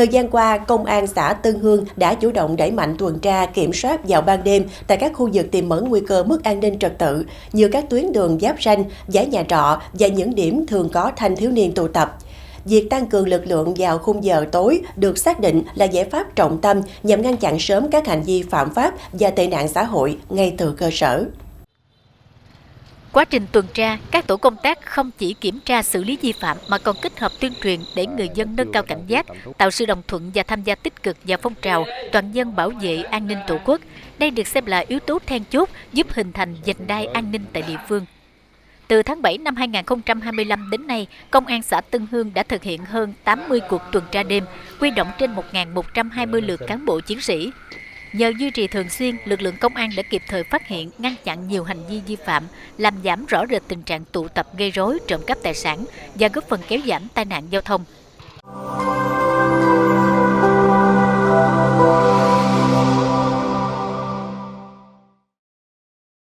Thời gian qua, Công an xã Tân Hương đã chủ động đẩy mạnh tuần tra, kiểm soát vào ban đêm tại các khu vực tiềm ẩn nguy cơ mất an ninh trật tự như các tuyến đường giáp ranh, dãy nhà trọ và những điểm thường có thanh thiếu niên tụ tập. Việc tăng cường lực lượng vào khung giờ tối được xác định là giải pháp trọng tâm nhằm ngăn chặn sớm các hành vi phạm pháp và tệ nạn xã hội ngay từ cơ sở. Quá trình tuần tra, các tổ công tác không chỉ kiểm tra xử lý vi phạm mà còn kết hợp tuyên truyền để người dân nâng cao cảnh giác, tạo sự đồng thuận và tham gia tích cực vào phong trào toàn dân bảo vệ an ninh Tổ quốc. Đây được xem là yếu tố then chốt giúp hình thành vành đai an ninh tại địa phương. Từ tháng 7 năm 2025 đến nay, Công an xã Tân Hương đã thực hiện hơn 80 cuộc tuần tra đêm, huy động trên 1.120 lượt cán bộ chiến sĩ. Nhờ duy trì thường xuyên, lực lượng công an đã kịp thời phát hiện, ngăn chặn nhiều hành vi vi phạm, làm giảm rõ rệt tình trạng tụ tập gây rối, trộm cắp tài sản và góp phần kéo giảm tai nạn giao thông.